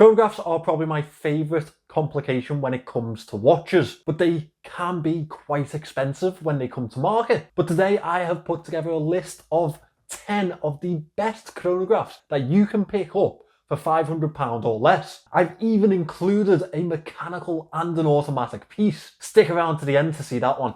Chronographs are probably my favourite complication when it comes to watches, but they can be quite expensive when they come to market. But today I have put together a list of 10 of the best chronographs that you can pick up for £500 or less. I've even included a mechanical and an automatic piece. Stick around to the end to see that one.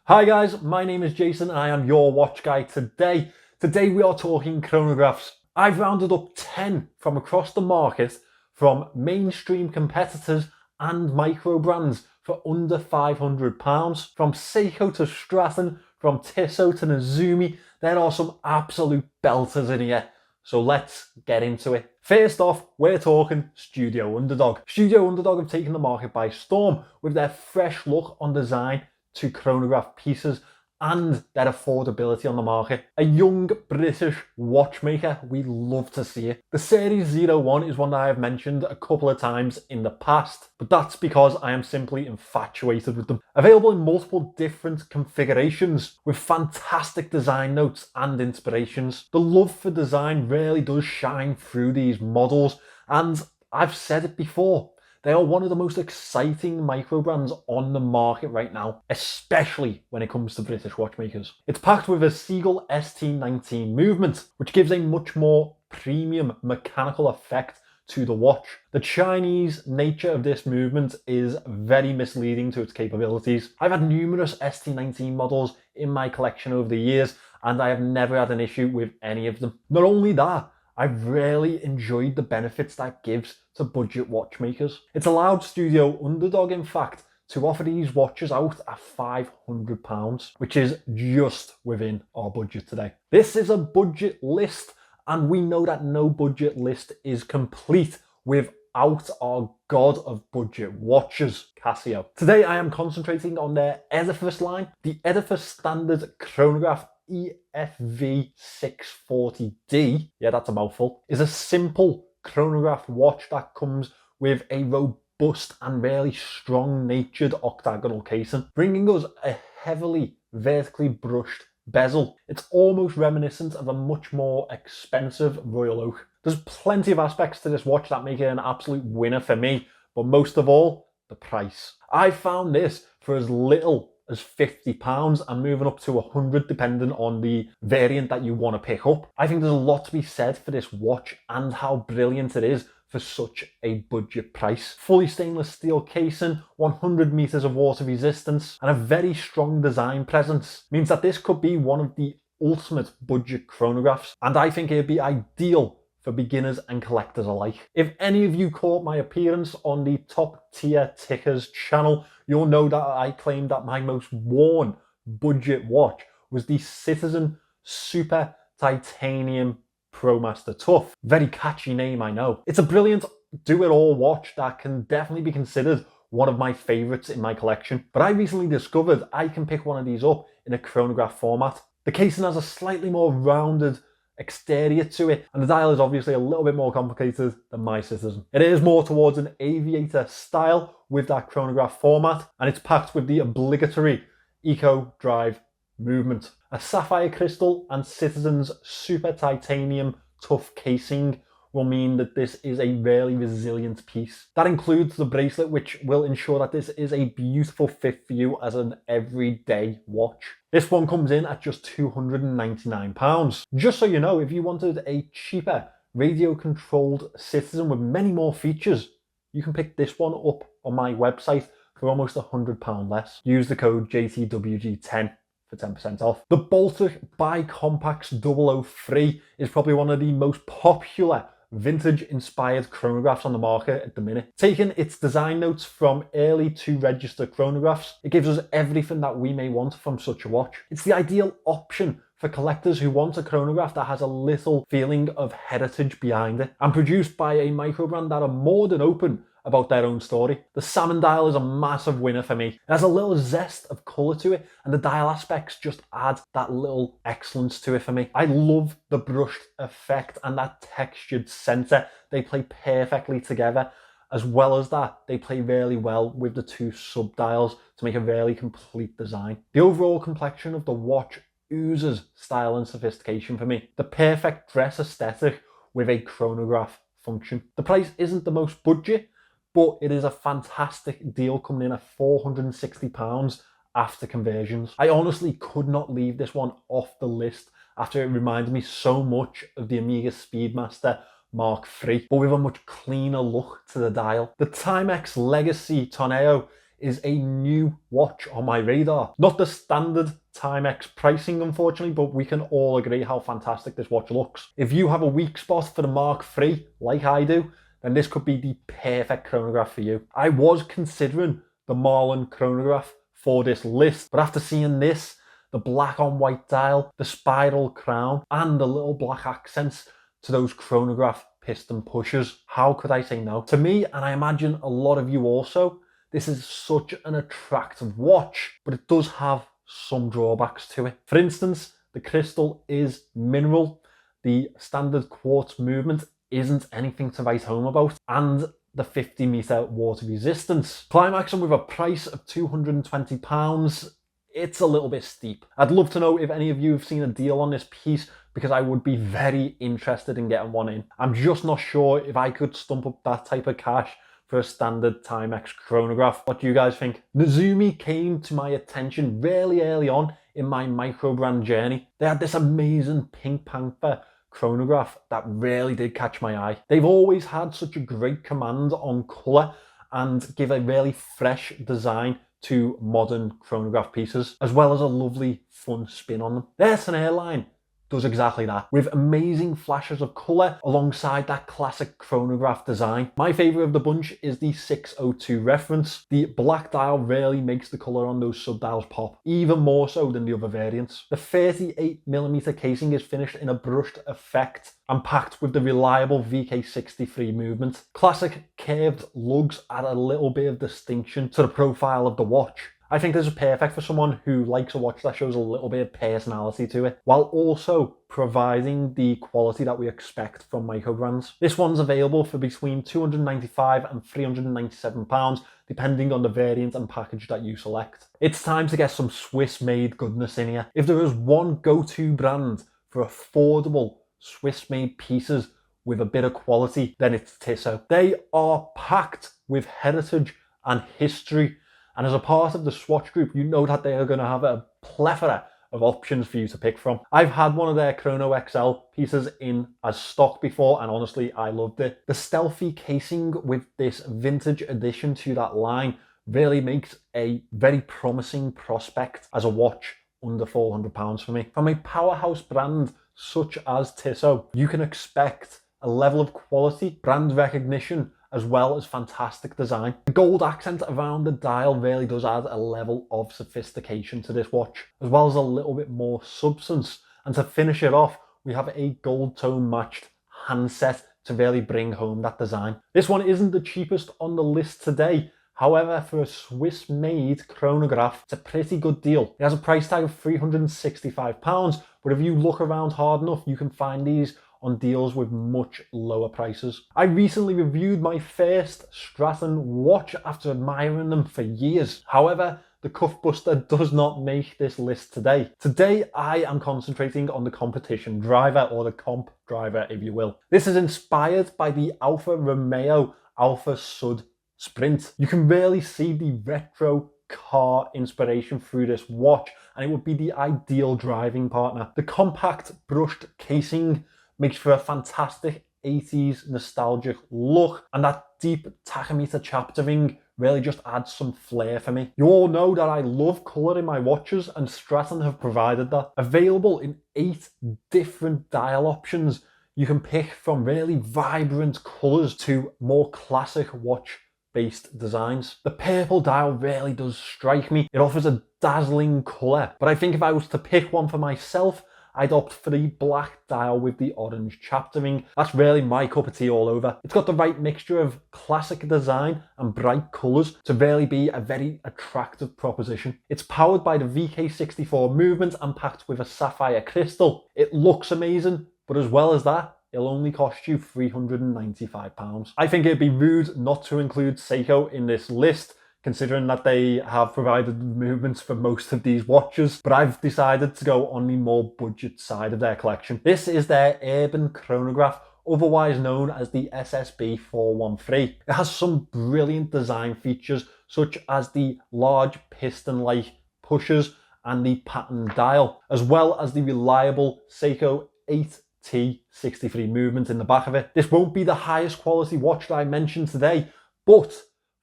Hi guys, my name is Jason and I am your watch guy today. Today we are talking chronographs. I've rounded up 10 from across the market from mainstream competitors and micro brands for under £500. From Seiko to Straten, from Tiso to Nezumi, there are some absolute belters in here. So let's get into it. First off, we're talking Studio Underdog. Studio Underdog have taken the market by storm with their fresh look on design to chronograph pieces and their affordability on the market. A young British watchmaker, we love to see it. The Series 01 is one that I have mentioned a couple of times in the past, but that's because I am simply infatuated with them. Available in multiple different configurations with fantastic design notes and inspirations. The love for design really does shine through these models, and I've said it before, they are one of the most exciting micro brands on the market right now, especially when it comes to British watchmakers. It's packed with a Seagull ST19 movement, which gives a much more premium mechanical effect to the watch. The Chinese nature of this movement is very misleading to its capabilities. I've had numerous ST19 models in my collection over the years, and I have never had an issue with any of them. Not only that, I've really enjoyed the benefits that gives to budget watchmakers. It's allowed Studio Underdog, in fact, to offer these watches out at £500, which is just within our budget today. This is a budget list, and we know that no budget list is complete without our god of budget watches, Casio. Today I am concentrating on their EDIFICE line. The EDIFICE standard chronograph EFV640D, yeah, that's a mouthful, is a simple chronograph watch that comes with a robust and really strong-natured octagonal casing, bringing us a heavily vertically brushed bezel. It's almost reminiscent of a much more expensive Royal Oak. There's plenty of aspects to this watch that make it an absolute winner for me, but most of all, the price. I found this for as little as £50 and moving up to 100 depending on the variant that you want to pick up. I think there's a lot to be said for this watch and how brilliant it is for such a budget price. Fully stainless steel casing, 100 meters of water resistance, and a very strong design presence means that this could be one of the ultimate budget chronographs, and I think it'd be ideal for beginners and collectors alike. If any of you caught my appearance on the Top Tier Tickers channel, you'll know that I claimed that my most worn budget watch was the Citizen Super Titanium ProMaster Tough. Very catchy name, I know. It's a brilliant do-it-all watch that can definitely be considered one of my favourites in my collection. But I recently discovered I can pick one of these up in a chronograph format. The casing has a slightly more rounded exterior to it, and the dial is obviously a little bit more complicated than my Citizen. It is more towards an aviator style with that chronograph format, and it's packed with the obligatory Eco Drive movement. A sapphire crystal and Citizen's super titanium tough casing will mean that this is a really resilient piece. That includes the bracelet, which will ensure that this is a beautiful fit for you as an everyday watch. This one comes in at just £299. Just so you know, if you wanted a cheaper radio-controlled Citizen with many more features, you can pick this one up on my website for almost £100 less. Use the code JTWG10 for 10% off. The Baltic BICOMPAX 003 is probably one of the most popular vintage-inspired chronographs on the market at the minute. Taking its design notes from early to register chronographs, it gives us everything that we may want from such a watch. It's the ideal option for collectors who want a chronograph that has a little feeling of heritage behind it, and produced by a micro brand that are more than open about their own story. The salmon dial is a massive winner for me. It has a little zest of colour to it, and the dial aspects just add that little excellence to it for me. I love the brushed effect and that textured centre. They play perfectly together, As well as that, they play really well with the two sub-dials to make a really complete design. The overall complexion of the watch oozes style and sophistication for me. The perfect dress aesthetic with a chronograph function. The price isn't the most budget, but it is a fantastic deal coming in at £460 after conversions. I honestly could not leave this one off the list after it reminded me so much of the Omega Speedmaster Mark III, but with a much cleaner look to the dial. The TIMEX Legacy TONNEAU is a new watch on my radar. Not the standard TIMEX pricing, unfortunately, but we can all agree how fantastic this watch looks. If you have a weak spot for the Mark III, like I do, then this could be the perfect chronograph for you. I was considering the Marlin chronograph for this list, but after seeing this, the black on white dial, the spiral crown, and the little black accents to those chronograph piston pushers, how could I say no? To me, and I imagine a lot of you also, this is such an attractive watch, but it does have some drawbacks to it. For instance, the crystal is mineral, the standard quartz movement isn't anything to write home about, and the 50-meter water resistance. Climaxing with a price of £220, it's a little bit steep. I'd love to know if any of you have seen a deal on this piece, because I would be very interested in getting one in. I'm just not sure if I could stump up that type of cash for a standard TIMEX chronograph. What do you guys think? NEZUMI came to my attention really early on in my micro brand journey. They had this amazing Pink Panther chronograph that really did catch my eye. They've always had such a great command on colour and give a really fresh design to modern chronograph pieces, as well as a lovely fun spin on them. Their TONNERRE line does exactly that, with amazing flashes of colour alongside that classic chronograph design. My favourite of the bunch is the 602 reference. The black dial really makes the colour on those sub-dials pop, even more so than the other variants. The 38mm casing is finished in a brushed effect and packed with the reliable VK63 movement. Classic curved lugs add a little bit of distinction to the profile of the watch. I think this is perfect for someone who likes a watch that shows a little bit of personality to it, while also providing the quality that we expect from micro brands. This one's available for between £295 and £397, depending on the variant and package that you select. It's time to get some Swiss-made goodness in here. If there is one go-to brand for affordable Swiss-made pieces with a bit of quality, then it's Tiso. They are packed with heritage and history, and as a part of the Swatch group, you know that they are going to have a plethora of options for you to pick from. I've had one of their Chrono XL pieces in as stock before, and honestly, I loved it. The stealthy casing with this vintage addition to that line really makes a very promising prospect as a watch under £400 for me. From a powerhouse brand such as Tiso, you can expect a level of quality, brand recognition, as well as fantastic design. The gold accent around the dial really does add a level of sophistication to this watch, as well as a little bit more substance. And to finish it off, we have a gold tone matched handset to really bring home that design. This one isn't the cheapest on the list today. However, for a Swiss-made chronograph, it's a pretty good deal. It has a price tag of £365, but if you look around hard enough, you can find these on deals with much lower prices. I recently reviewed my first Straten watch after admiring them for years. However, the Cuff Buster does not make this list today. Today, I am concentrating on the competition driver, or the comp driver, if you will. This is inspired by the Alfa Romeo Alfa Sud Sprint. You can really see the retro car inspiration through this watch, and it would be the ideal driving partner. The compact brushed casing makes for a fantastic 80s nostalgic look, and that deep tachymeter chaptering really just adds some flair for me. You all know that I love colour in my watches, and Straten have provided that. Available in 8 different dial options, you can pick from really vibrant colours to more classic watch-based designs. The purple dial really does strike me. It offers a dazzling colour, but I think if I was to pick one for myself, I'd opt for the black dial with the orange chaptering. That's really my cup of tea all over. It's got the right mixture of classic design and bright colours to really be a very attractive proposition. It's powered by the VK64 movement and packed with a sapphire crystal. It looks amazing, but as well as that, it'll only cost you £395. I think it'd be rude not to include Seiko in this list, considering that they have provided the movements for most of these watches, but I've decided to go on the more budget side of their collection. This is their Urban Chronograph, otherwise known as the SSB 413. It has some brilliant design features, such as the large piston-like pushers and the pattern dial, as well as the reliable Seiko 8T63 movement in the back of it. This won't be the highest quality watch that I mentioned today, but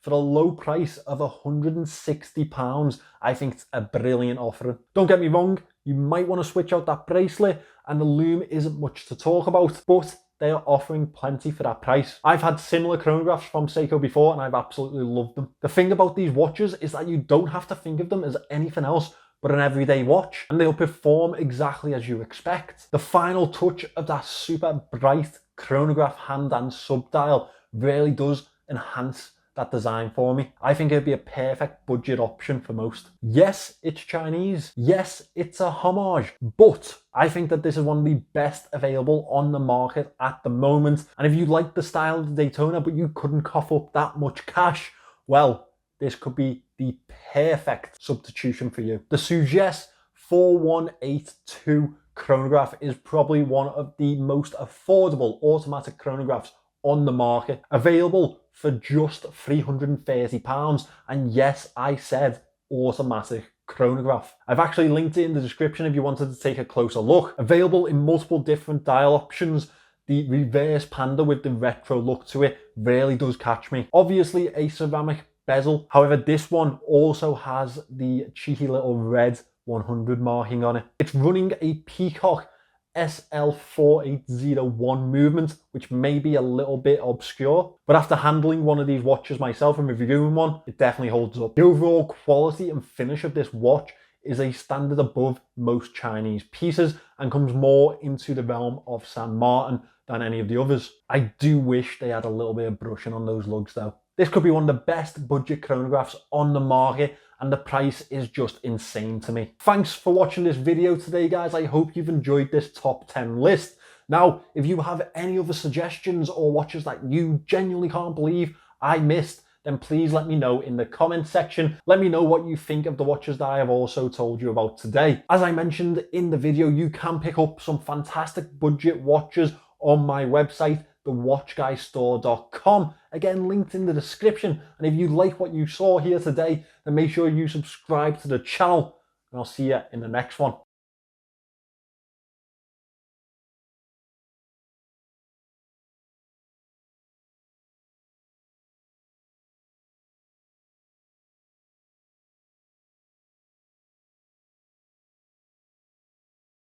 for a low price of £160, I think it's a brilliant offering. Don't get me wrong, you might want to switch out that bracelet, and the lume isn't much to talk about, but they are offering plenty for that price. I've had similar chronographs from Seiko before, and I've absolutely loved them. The thing about these watches is that you don't have to think of them as anything else but an everyday watch, and they'll perform exactly as you expect. The final touch of that super bright chronograph hand and sub-dial really does enhance that design for me. I think it'd be a perfect budget option for most. Yes, it's Chinese. Yes, it's a homage, but I think that this is one of the best available on the market at the moment. And if you like the style of the Daytona, but you couldn't cough up that much cash, well, this could be the perfect substitution for you. The SUGESS 4182 chronograph is probably one of the most affordable automatic chronographs on the market, available for just £330. And yes, I said automatic chronograph. I've actually linked it in the description if you wanted to take a closer look. Available in multiple different dial options. The reverse panda with the retro look to it really does catch me. Obviously a ceramic bezel. However, this one also has the cheeky little red 100 marking on it. It's running a Peacock SL4801 movement, which may be a little bit obscure, but after handling one of these watches myself and reviewing one, it definitely holds up. The overall quality and finish of this watch is a standard above most Chinese pieces and comes more into the realm of San Martin than any of the others. I do wish they had a little bit of brushing on those lugs though. This could be one of the best budget chronographs on the market, and the price is just insane to me. Thanks for watching this video today, guys. I hope you've enjoyed this top 10 list. Now, if you have any other suggestions or watches that you genuinely can't believe I missed, then please let me know in the comment section. Let me know what you think of the watches that I have also told you about today. As I mentioned in the video, you can pick up some fantastic budget watches on my website, thewatchguystore.com. Again, linked in the description. And if you like what you saw here today, then make sure you subscribe to the channel, and I'll see you in the next one.